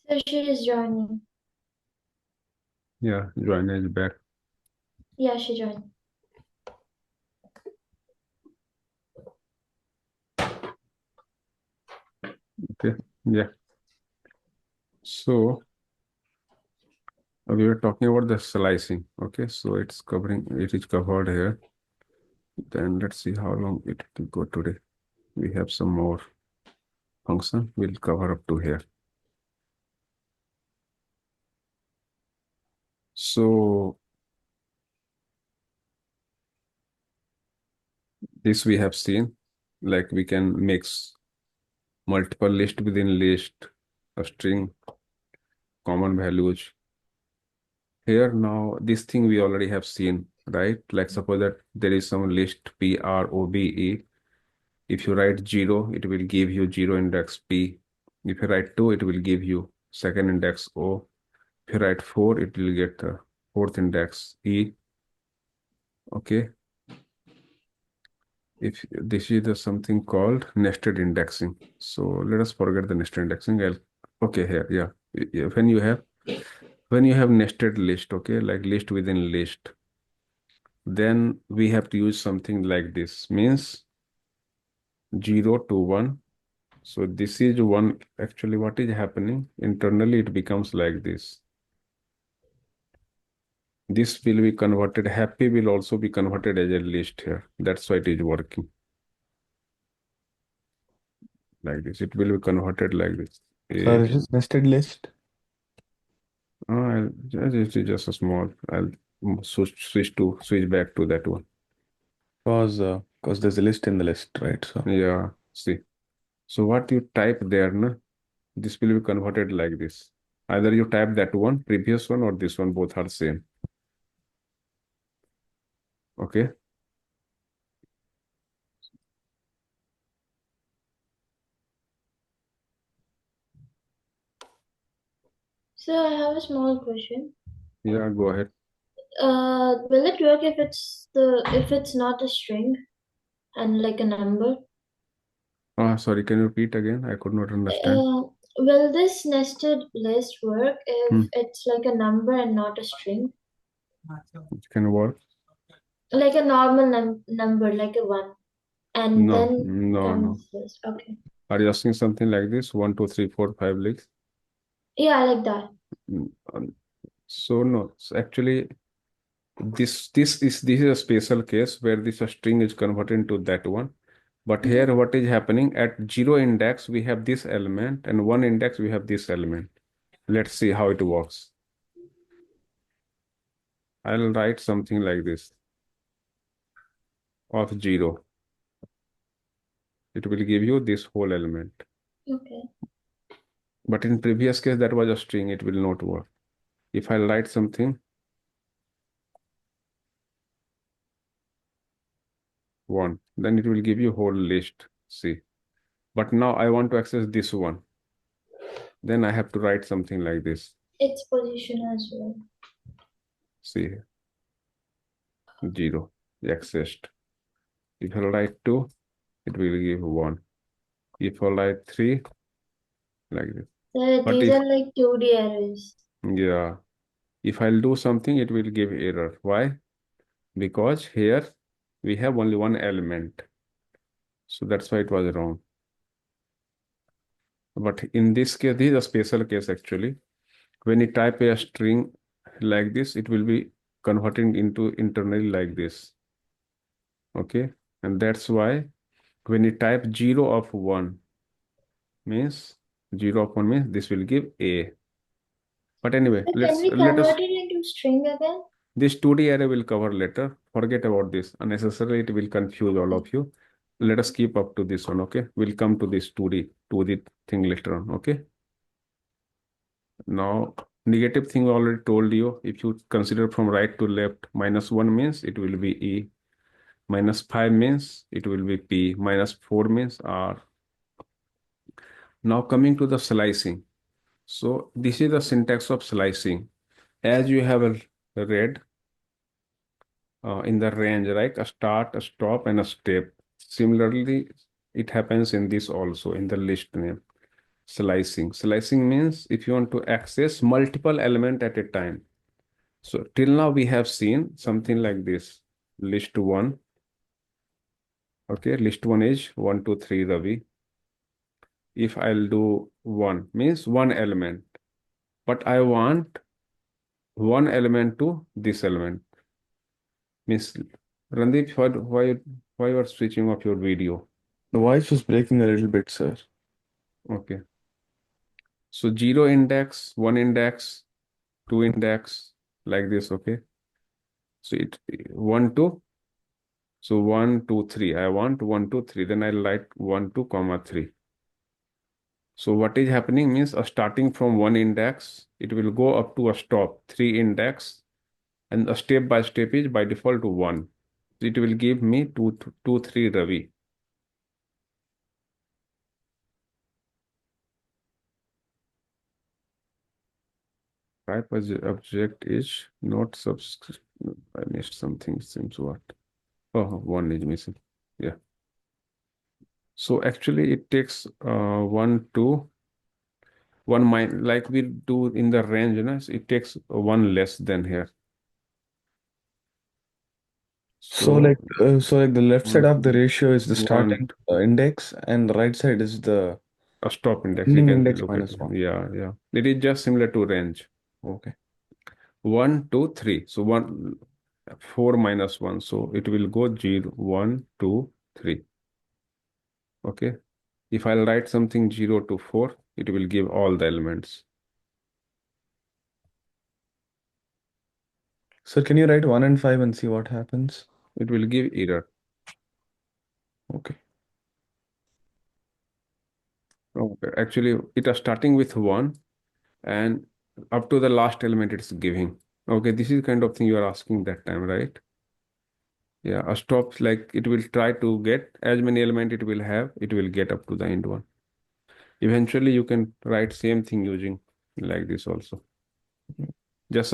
So she is joining. Yeah, Joanna is back. Yeah, she joined. Okay. Yeah. So we were talking about the slicing. Okay. So it is covered here. Then let's see how long it will go today. We have some more function. We'll cover up to here. So this we have seen, like we can mix multiple list within list, a string, common values. Here now, this thing we already have seen, right? Like suppose that there is some list PROBE. If you write 0, it will give you 0 index P. If you write 2, it will give you second index O. If you write 4, it will get the fourth index E. Okay. If this is the something called nested indexing. So let us forget the nested indexing. Okay, here, yeah. When you have nested list, okay, like list within list, then we have to use something like this. Means 0 to 1. So this is one, actually what is happening internally, it becomes like this. This will be converted, happy will also be converted as a list here. That's why it is working like this. It will be converted like this. So this is nested list. It is just a small, I'll switch back to that one. Because there's a list in the list, right? So Yeah, see. So what you type there, na, this will be converted like this. Either you type that one, previous one, or this one, both are same. Okay. So I have a small question. Yeah, go ahead. Will it work if it's not a string and like a number? Sorry, can you repeat again? I could not understand. Will this nested list work if Hmm. it's like a number and not a string? It can work. Like a normal number, like a one, and No, then no, no. comes this. Okay. Are you asking something like this? 1, 2, 3, 4, 5 leaks? Yeah, like that. So no. So actually, this is a special case where this string is converted into that one. But Mhm. here, what is happening at 0 index, we have this element, and 1 index, we have this element. Let's see how it works. I'll write something like this of 0. It will give you this whole element. Okay. But in previous case, that was a string. It will not work. If I write something 1, then it will give you whole list. See. But now I want to access this one. Then I have to write something like this. Its position as well. See, 0 accessed. If I write 2, it will give 1. If I write 3, like this. So But these if, are like 2D arrays. yeah, if I'll do something, it will give error. Why? Because here we have only one element. So that's why it was wrong. But in this case, this is a special case actually. When you type a string like this, it will be converting into internally like this. Okay. And that's why when you type 0 of 1 means 0 of 1 means this will give A. But anyway, So can let's we let us convert it into string again? this 2D array will cover later. Forget about this. Unnecessarily it will confuse all of you. Let us keep up to this one, okay? We'll come to this 2D thing later on, okay? Now, negative thing I already told you. If you consider from right to left, -1 means it will be E. -5 means it will be P. -4 means R. Now coming to the slicing. So this is the syntax of slicing. As you have read in the range, right? A start, a stop, and a step. Similarly, it happens in this also in the list name. Slicing. Slicing means if you want to access multiple element at a time. So till now we have seen something like this. List one. Okay, list one is 1, 2, 3 Ravi. If I'll do one means one element, but I want one element to this element. Means Randeep, why you are switching off your video? The voice was breaking a little bit, sir. Okay. So 0 index, 1 index, 2 index, like this, okay? So it 1, 2. So 1, 2, 3. I want 1, 2, 3. Then I'll write 1, 2, comma 3. So what is happening means starting from 1 index, it will go up to a stop, 3 index, and a step by step is by default to 1. So it will give me 2, 2, 3 Ravi. Type as object is not subscript. I missed something. Seems what? Oh, one is missing. Yeah. So actually, it takes 1, 2, 1 minus, like we do in the range, you know, so it takes one less than here. So like the left side of the ratio is the one starting index, and the right side is the a stop index. You ending can index look at minus it. one. Yeah, yeah. It is just similar to range. Okay. 1, 2, 3. So 4 minus 1. So it will go 0, 1, 2, 3. Okay. If I'll write something 0 to 4, it will give all the elements. Sir, can you write 1 and 5 and see what happens? It will give error. Okay. Okay. Actually, it is starting with 1 and up to the last element it's giving. Okay, this is kind of thing you are asking that time, right? Yeah, a stop, like it will try to get as many element it will have, it will get up to the end one. Eventually, you can write same thing using like this also. Just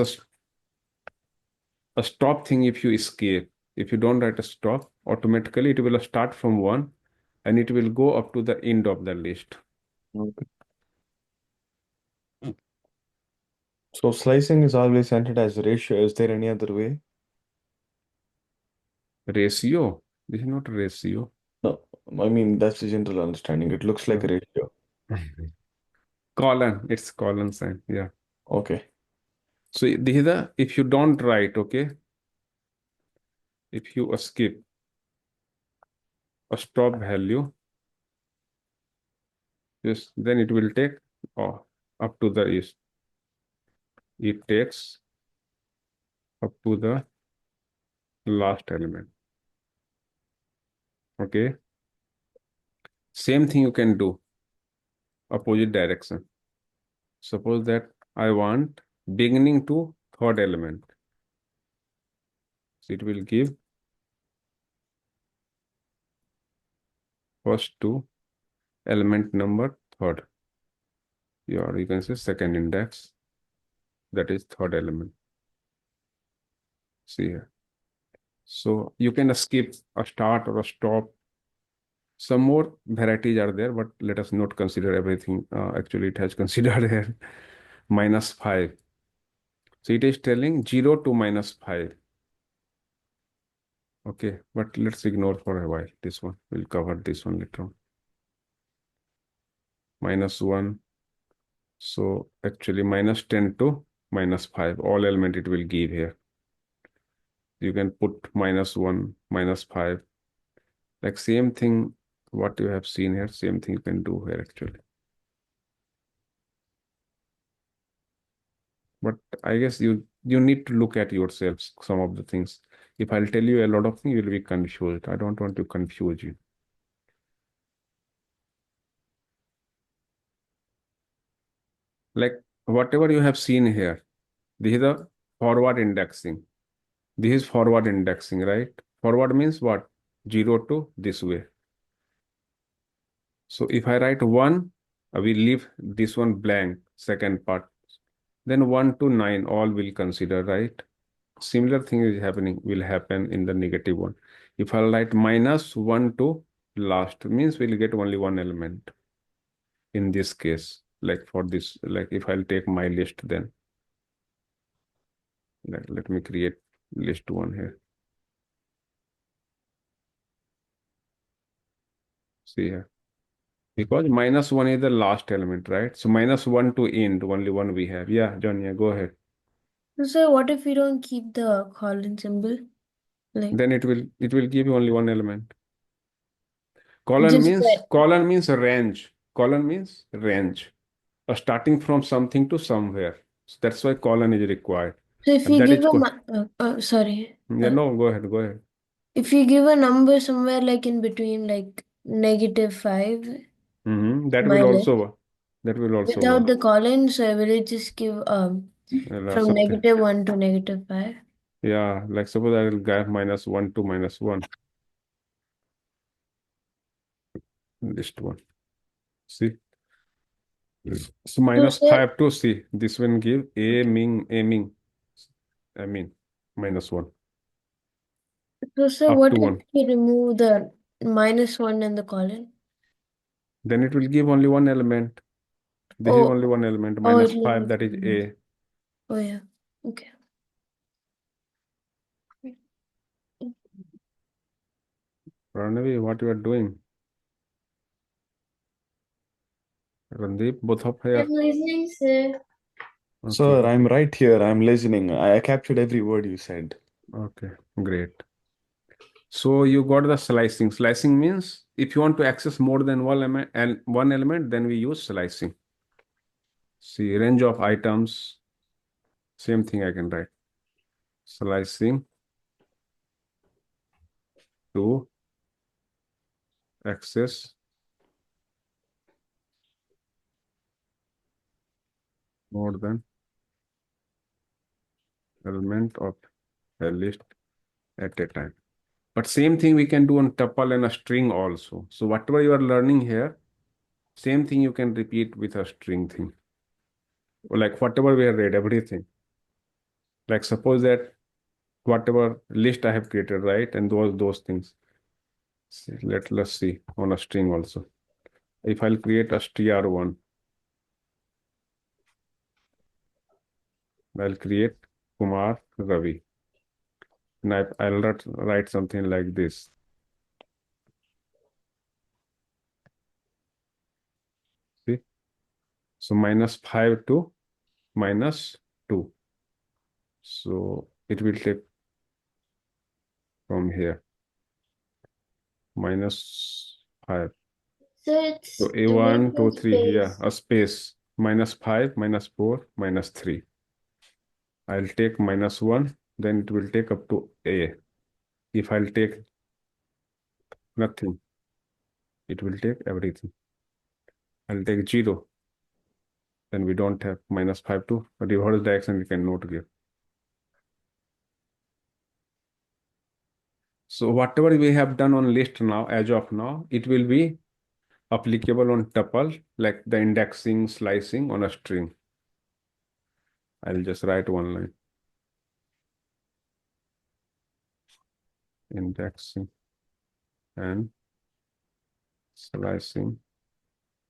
a stop thing if you escape. If you don't write a stop, automatically it will start from 1 and it will go up to the end of the list. Okay. So slicing is always entered as a ratio. Is there any other way? Ratio. This is not a ratio. No, I mean that's the general understanding. It looks like a ratio. Colon. It's colon sign. Yeah. Okay. So this is the, if you don't write, okay, if you skip a stop value, yes, then it will take up to the is. It takes up to the last element. Okay. Same thing you can do, opposite direction. Suppose that I want beginning to third element. So it will give first to element number third. You can say second index, that is third element. See here. So you can skip a start or a stop. Some more varieties are there, but let us not consider everything. Actually, it has considered here -5. So it is telling 0 to -5. Okay, but let's ignore for a while this one. We'll cover this one later on. -1. So actually -10 to -5. All element it will give here. You can put -1, -5. Like same thing, what you have seen here, same thing you can do here actually. But I guess you need to look at yourselves some of the things. If I'll tell you a lot of things, you'll be confused. I don't want to confuse you. Like whatever you have seen here, this is the forward indexing. This is forward indexing, right? Forward means what? 0 to this way. So if I write 1, we leave this one blank, second part. Then 1 to 9, all will consider, right? Similar thing is happening, will happen in the negative one. If I write -1 to last, means we'll get only one element. in this case, like for this, like if I'll take my list, then let me create list one here. See here, because -1 is the last element, right? So -1 to end, only one we have. Yeah, John, yeah, go ahead. So what if we don't keep the colon symbol? Like Then it will give you only one element. Colon just means that. colon means a range. Colon means range. Starting from something to somewhere. So that's why colon is required. So if And you that give is a sorry, yeah, no, go ahead. if you give a number somewhere like in between, like -5, That my will list also without work. the colon, so will it just give from Something. -1 to -5? Yeah, like suppose I will grab -1 to -1. List one. See? So So say -5 to C. This one give aiming. I mean -1. so Up what to if 1. we remove the -1 and the colon? Then it will give only one element. This is Oh, only one element, oh, it -5, that is will. A. Oh yeah. Okay. Ranavi, what you are doing? Randeep, both of I'm here. listening, sir. Okay, Sir, I'm right here. I'm listening. I captured every word you said. okay, great. So you got the slicing. Slicing means if you want to access more than one element, then we use slicing. See, range of items, same thing I can write. Slicing to access more than element of a list at a time. But same thing we can do on tuple and a string also. So whatever you are learning here, same thing you can repeat with a string thing. Like whatever we have read, everything. Like suppose that whatever list I have created, right? And those things. See, let's see on a string also. If I'll create a str1, I'll create Kumar Ravi. And I'll write something like this. See? So -5 to -2. So it will take from here -5. So So it's doing A1, 2, some 3 here, space. a space -5, -4, -3. I'll take -1, then it will take up to A. If I'll take nothing, it will take everything. I'll take 0, then we don't have -5 to reverse direction, we can not give. So whatever we have done on list now, as of now, it will be applicable on tuple, like the indexing, slicing on a string. I'll just write one line. Indexing and slicing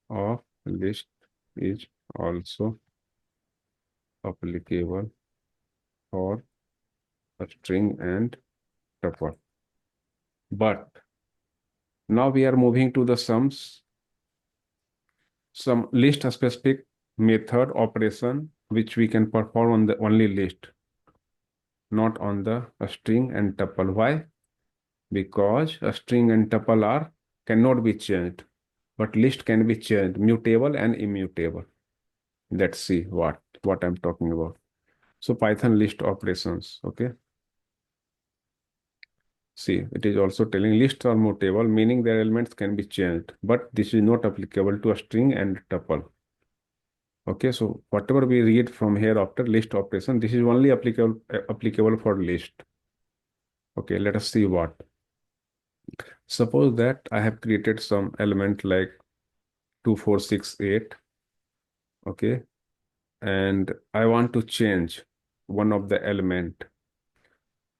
of list is also applicable for a string and tuple. But now we are moving to the some list specific method operation which we can perform on the only list, not on the string and tuple. Why? Because a string and tuple are cannot be changed, but list can be changed, mutable and immutable. Let's see what I'm talking about. So Python list operations, okay. See, it is also telling lists are mutable, meaning their elements can be changed, but this is not applicable to a string and tuple. Okay, so whatever we read from here after list operation, this is only applicable for list. Okay, let us see what. Suppose that I have created some element like 2, 4, 6, 8. Okay, and I want to change one of the element.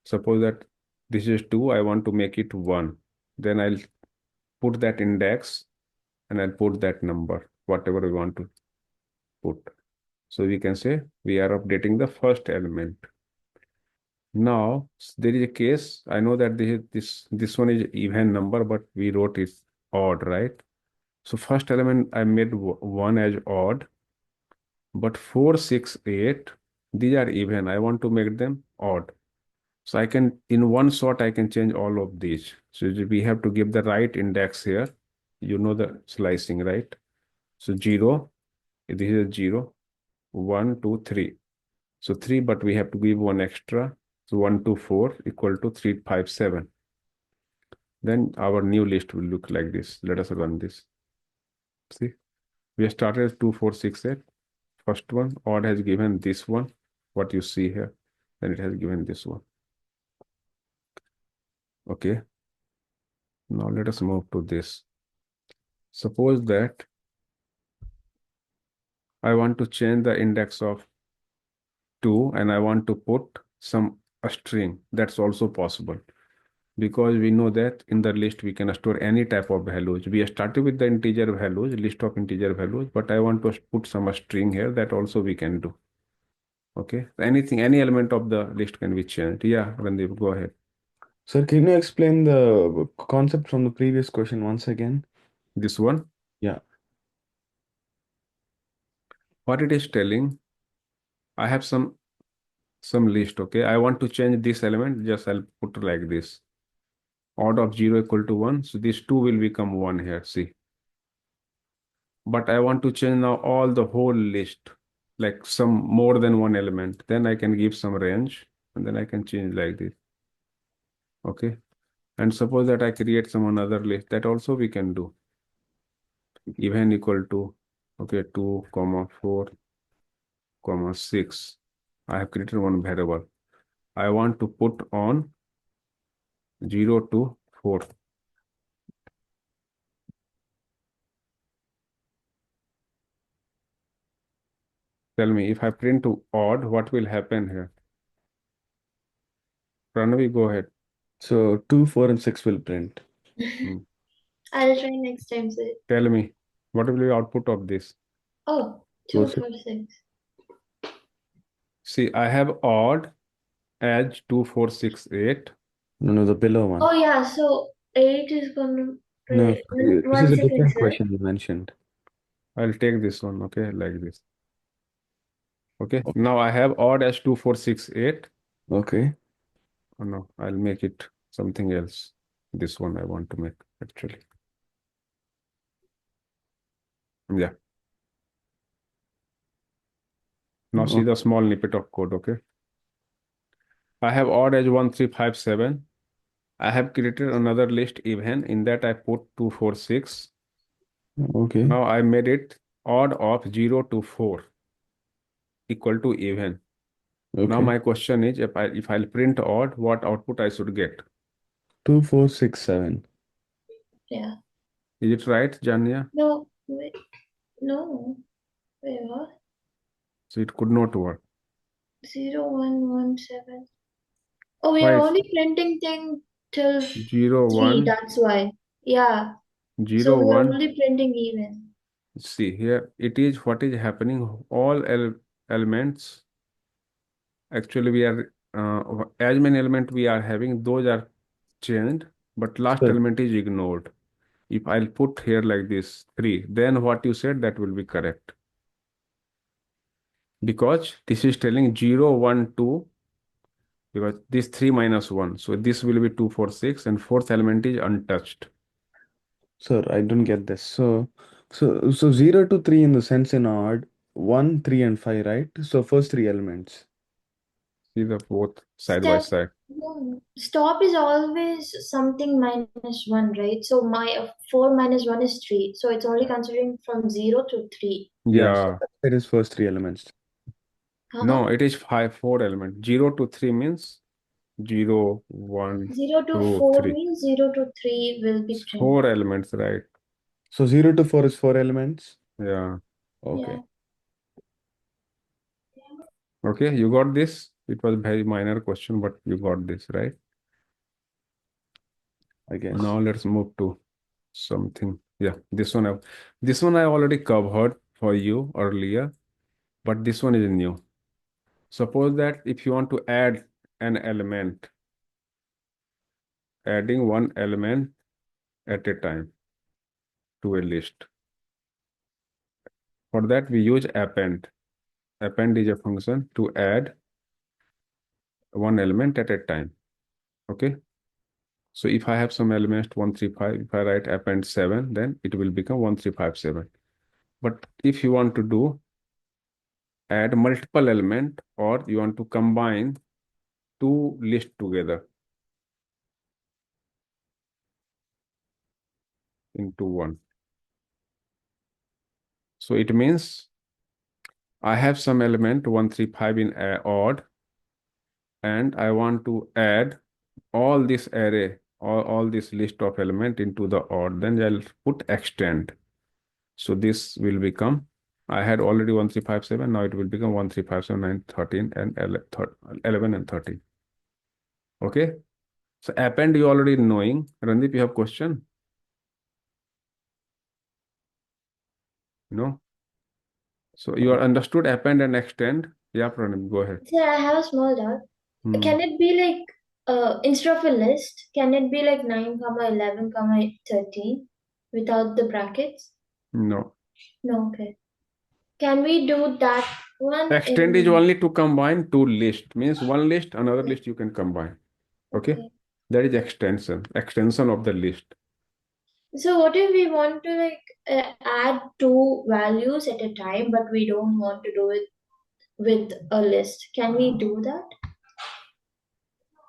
Suppose that this is 2, I want to make it 1. Then I'll put that index and I'll put that number. whatever we want to put. So we can say we are updating the first element. Now there is a case. I know that this one is even number, but we wrote it odd, right? So first element I made one as odd, but 4, 6, 8, these are even. I want to make them odd. So I can, in one shot, I can change all of these. So we have to give the right index here. You know the slicing, right? So 0, this is a 0, 1, 2, 3. So 3, but we have to give one extra. So 1, 2, 4 equal to 3, 5, 7. Then our new list will look like this. Let us run this. See, we have started as 2, 4, 6, 8. First one, odd has given this one, what you see here. Then it has given this one. Okay. Now let us move to this. Suppose that I want to change the index of 2 and I want to put a string. That's also possible, because we know that in the list we can store any type of values. We started with the integer values, list of integer values, but I want to put some string here. That also we can do. Okay, anything, any element of the list can be changed. Yeah, Randeep, go ahead. Sir, can you explain the concept from the previous question once again? This one, Yeah. what it is telling, I have some list. Okay, I want to change this element. Just I'll put like this. Odd of 0 equal to 1. So this 2 will become 1 here. See. But I want to change now all the whole list, like some more than one element. Then I can give some range and then I can change like this. Okay. And suppose that I create some another list, that also we can do. Even equal to, okay, 2, 4, 6. I have created one variable. I want to put on 0 to 4. Tell me, if I print to odd, what will happen here? Pranavi, go ahead. So 2, 4, and 6 will print. I'll try next time, sir. Tell me, what will be the output of this? Oh, 2, 4, 6. See, I have odd as 2, 4, 6, 8. No, the below one. Oh yeah, so 8 is gonna No, wait, this one is a second, different sir. question you mentioned. I'll take this one, okay, like this. Okay, now I have odd as 2, 4, 6, 8. Okay. Oh no, I'll make it something else. This one I want to make actually. Yeah. Now see the small snippet of code, okay? I have odd as 1, 3, 5, 7. I have created another list even. In that I put 2, 4, 6. Okay. Now I made it odd of 0 to 4 equal to even. Now Okay. my question is, if I'll print odd, what output I should get? 2, 4, 6, 7. Yeah. Is it right, Janya? No, wait. No. Wait, what? So it could not work. 0, 1, 1, 7. Oh, we are Why? only printing thing till 0, 3, 1, that's why. Yeah. So 0, we are 1. only printing even. See here, it is what is happening. All elements, actually we are, as many element we are having, those are changed, but last Sir, element is ignored. If I'll put here like this 3, then what you said, that will be correct. Because this is telling 0, 1, 2, because this 3 minus 1. So this will be 2, 4, 6, and fourth element is untouched. sir, I don't get this. So 0 to 3 in the sense in odd, 1, 3, and 5, right? So first three elements. See the both side by Step, side. no. Stop is always something minus 1, right? So my 4 minus 1 is 3. So it's only considering from 0 to 3. Yeah, so Yeah. that is first three elements. No, it is 4 element. 0 to 3 means 0, 1, 0 to 2, 4 3. means 0 to 3 will be It's printed. 4 elements, right? So 0 to 4 is 4 elements. Yeah. Okay. Okay, you got this? It was very minor question, but you got this, right? I guess. Now let's move to something Yeah, this one I already covered for you earlier, but this one is new. Suppose that if you want to add an element, adding one element at a time to a list. For that we use append. Append is a function to add one element at a time. Okay. So if I have some elements 135, if I write append 7, then it will become 1357. But if you want to do add multiple element, or you want to combine two lists together into one. So it means I have some element 135 in odd, and I want to add all this array, all this list of element into the odd. Then I'll put extend. So this will become, I had already 1357, now it will become 1357, 9, 13, and 11 and 13. Okay. So append you already knowing. Randeep, you have question? No? So you are understood append and extend. Yeah, Pranam, go ahead. Sir, I have a small doubt. Hmm. Can it be like instead of a list, can it be like 9, comma 11, comma 13 without the brackets? No. No, okay. Can we do that one Extend is in only to combine two lists. Means one list, another list you can combine. Okay. okay. That is extension of the list. So what if we want to like add two values at a time, but we don't want to do it with a list? Can we do that?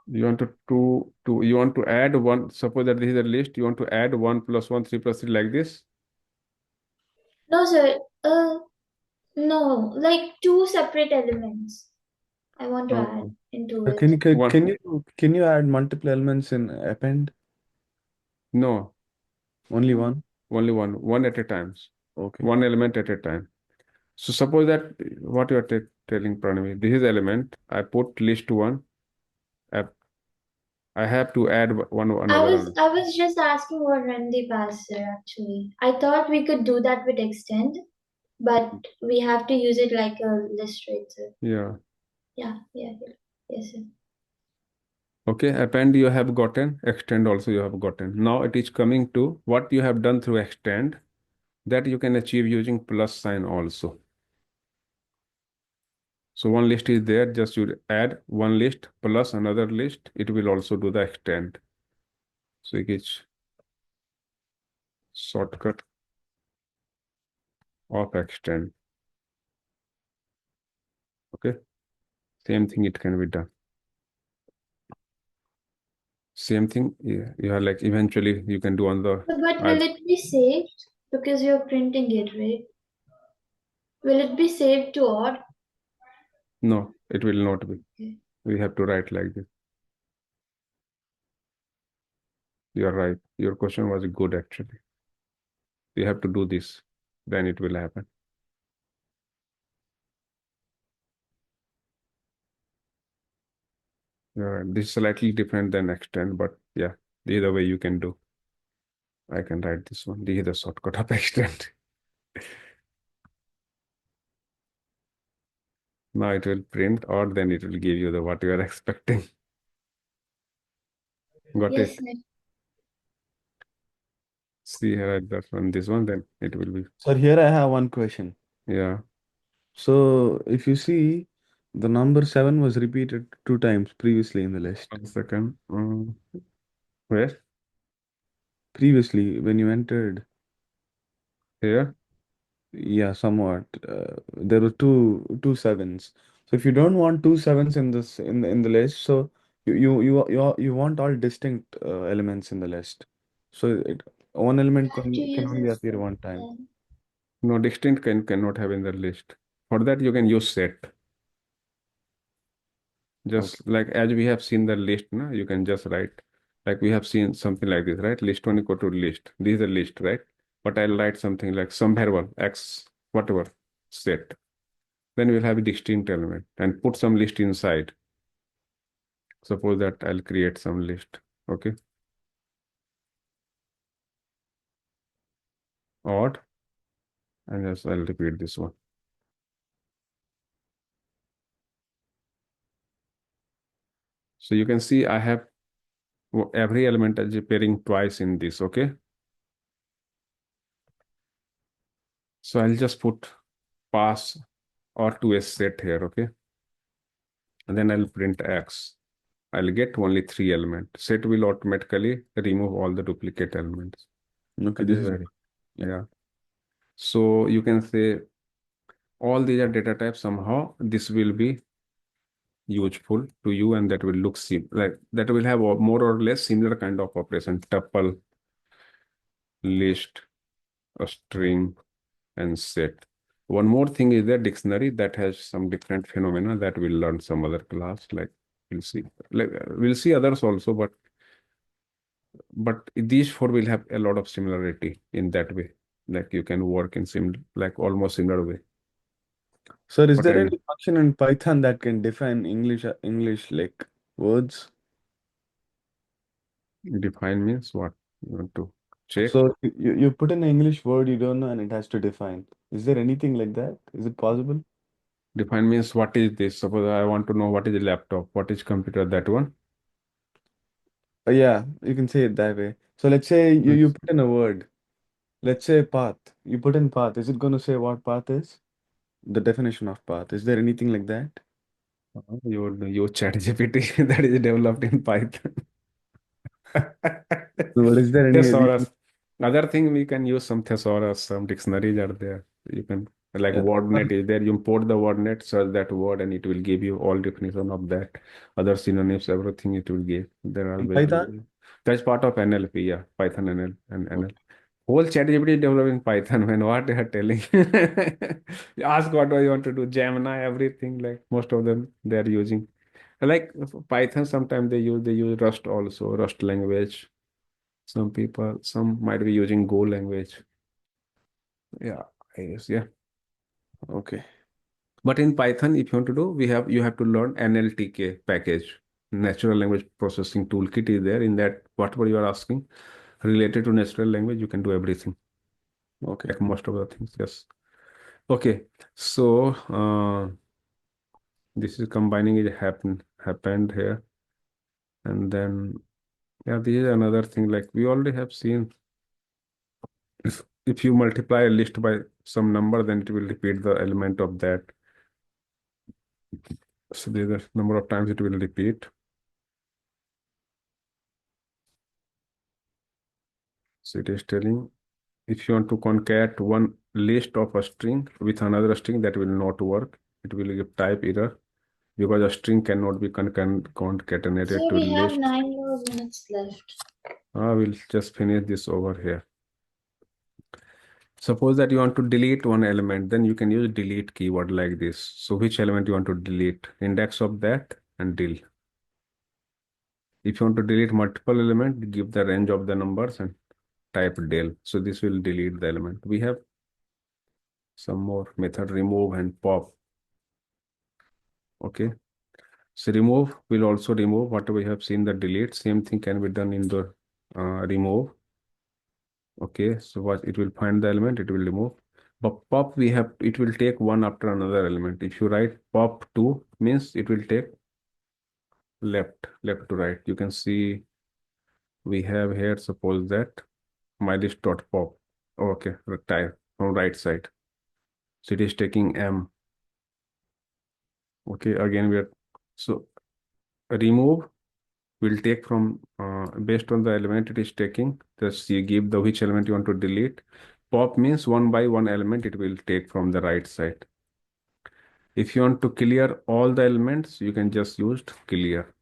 You want you want to add one. Suppose that this is a list. You want to add 1 plus 1, 3 plus 3 like this. No, sir. No, like two separate elements. I want to add Okay. into Can it. you can, One. can you add multiple elements in append? No. Only one? Only one at a time. Okay. One element at a time. So suppose that what you are telling Pranami, this is element. I put list one. I, I have to add one I another was one. I was just asking what Randy passed, sir, actually. I thought we could do that with extend, but we have to use it like a list, right, sir? Yeah. Yeah. Yes, sir. Okay. Append you have gotten. Extend also you have gotten. Now it is coming to what you have done through extend, that you can achieve using plus sign also. So one list is there, just you add one list plus another list, it will also do the extend. So it is shortcut of extend. Okay. Same thing it can be done. Same thing, yeah, you are like eventually you can do on the But I will it be saved? Because you're printing it, right? Will it be saved to odd? no, it will not be. Okay. We have to write like this. You are right. Your question was good actually. You have to do this, then it will happen. You're right. This is slightly different than extend, but yeah, the other way you can do. I can write this one. This is the shortcut of extend. Now it will print, or then it will give you the what you are expecting. Got Yes, it? sir. See here that one, this one, then it will be, So here I have one question. yeah. So if you see, the number 7 was repeated 2 times previously in the list. 1 second. Where? Previously, when you entered, Here? yeah, somewhat. There were two sevens. So if you don't want two sevens in this in the list, so you want all distinct elements in the list. So one element Have to can use only a appear set one time. then. No, distinct cannot have in the list. For that you can use set. Okay. Just like as we have seen the list, no? You can just write, like we have seen something like this, right? List one equal to list. This is a list, right? But I'll write something like some variable, X, whatever, set. Then we'll have a distinct element and put some list inside. Suppose that I'll create some list. Okay. odd, and just I'll repeat this one. So you can see I have every element as appearing twice in this, okay? So I'll just put pass or to a set here, okay? And then I'll print X. I'll get only 3 elements. Set will automatically remove all the duplicate elements. Okay, This this is is very, yeah. yeah. So you can say all these are data types. Somehow this will be useful to you, and that will look like that will have more or less similar kind of operation: tuple, list, a string, and set. One more thing is the dictionary that has some different phenomena that we'll learn some other class. Like we'll see, like we'll see others also, but these four will have a lot of similarity in that way. Like you can work in like almost similar way. Sir, is But there I'll any function in Python that can define English like words? define means what you want to check. So you put in an English word you don't know and it has to define. Is there anything like that? Is it possible? Define means what is this? Suppose I want to know what is a laptop, what is computer, that one. Yeah, you can say it that way. So let's say you put in a word. Let's say path. You put in path. Is it going to say what path is? The definition of path. Is there anything like that? Your chat GPT that is developed in Python. So is there any reason? Thesaurus. Another thing we can use some thesaurus, some dictionaries are there. You can like Yeah. WordNet is there. You import the WordNet, search that word, and it will give you all definition of that. Other synonyms, everything it will give. There are In ways. Python? That's part of NLP, yeah. Python NL and NL. Okay. Whole ChatGPT is developed in Python, man. What they are telling. You ask what do you want to do, Gemini, everything. Like most of them they are using. Like Python, sometimes they use Rust also, Rust language. Some people, some might be using Go language. Yeah, I guess, yeah. Okay. But in Python, if you want to do, you have to learn NLTK package. Natural language processing toolkit is there. In that, whatever you are asking related to natural language, you can do everything. Okay. Like most of the things, yes. Okay, so this is combining it happened here, and then yeah, this is another thing. Like we already have seen, if you multiply a list by some number, then it will repeat the element of that. So there's a number of times it will repeat. So it is telling if you want to concat one list of a string with another string, that will not work. It will give type error because a string cannot be concatenated So to we have list. 9 more minutes left. We'll just finish this over here. Suppose that you want to delete one element, then you can use delete keyword like this. So which element you want to delete? Index of that and del. If you want to delete multiple element, give the range of the numbers and type del. So this will delete the element. We have some more method, remove and pop. Okay. So remove will also remove whatever we have seen the delete. Same thing can be done in the remove. Okay. So what it will find the element, it will remove. But pop it will take one after another element. If you write pop 2 means it will take left to right. You can see we have here, suppose that my list dot pop. Okay, type from right side. So it is taking M. Okay, again we are so remove will take from based on the element it is taking. Just you give the which element you want to delete. Pop means one by one element it will take from the right side. If you want to clear all the elements, you can just use clear.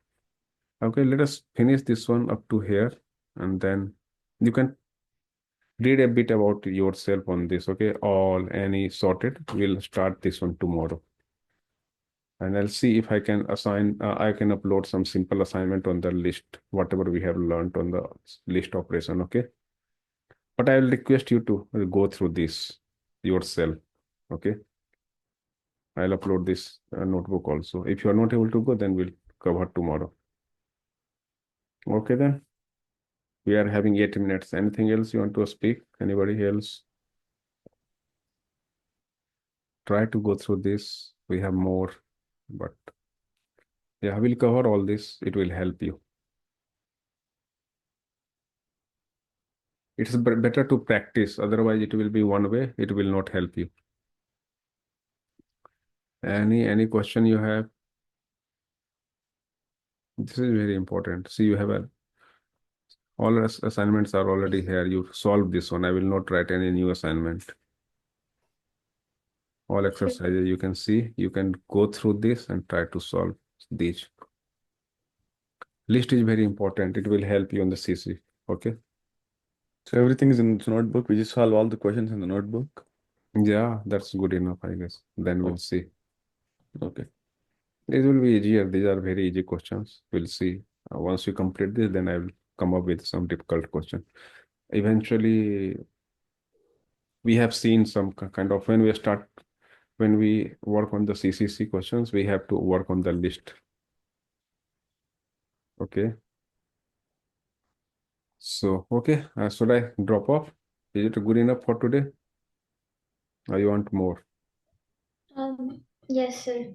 Okay, let us finish this one up to here, and then you can read a bit about yourself on this. Okay, all any sorted. We'll start this one tomorrow, and I'll see if I can assign. I can upload some simple assignment on the list, whatever we have learned on the list operation. Okay, but I will request you to go through this yourself. Okay, I'll upload this notebook also. If you are not able to go, then we'll cover tomorrow. Okay, then we are having 8 minutes. Anything else you want to speak? Anybody else? try to go through this. We have more, but yeah, we'll cover all this. It will help you. It's better to practice, otherwise it will be one way, it will not help you. Any question you have? This is very important. See, you have all assignments are already here. You solve this one. I will not write any new assignment. All exercises you can see. You can go through this and try to solve these. List is very important. It will help you in the CC. Okay. So everything is in the notebook. We just solve all the questions in the notebook. Yeah, that's good enough, I guess. Then we'll Oh, see. okay. It will be easier. These are very easy questions. We'll see. Once you complete this, then I will come up with some difficult question. Eventually, we have seen some kind of when we work on the CCC questions, we have to work on the list. Okay. So, okay, should I drop off? Is it good enough for today? Or you want more? Yes, sir.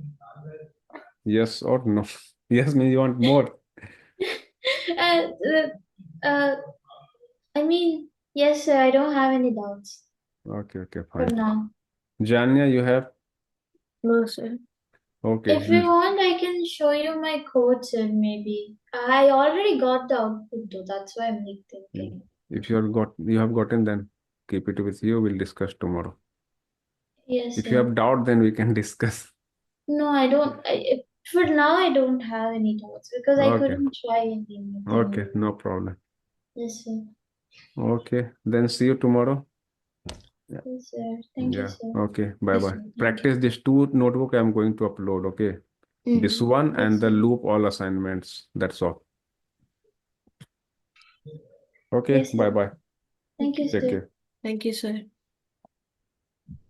Yes or no? Yes means you want more. uh, uh, I mean, yes, sir. I don't have any doubts Okay, for fine. now. Janya, you have? No, sir. Okay. If you want, I can show you my code, sir, maybe. I already got the output, though. That's why I'm like thinking. If you have gotten, then keep it with you. We'll discuss tomorrow. Yes, If you sir. have doubt, then we can discuss. No, I don't. For now, I don't have any doubts because I Okay. couldn't try anything. Okay, no problem. Yes, sir. Okay, then see you tomorrow. Yeah. Yes, sir. Thank you, Yeah. sir. Okay. Bye Yes, bye. sir. Thank you. Practice these two notebook I'm going to upload. Okay. This one Yes, and the sir. loop all assignments. That's all. Okay. Yes, Bye sir. bye. Thank you, Take sir. care. Thank you, sir.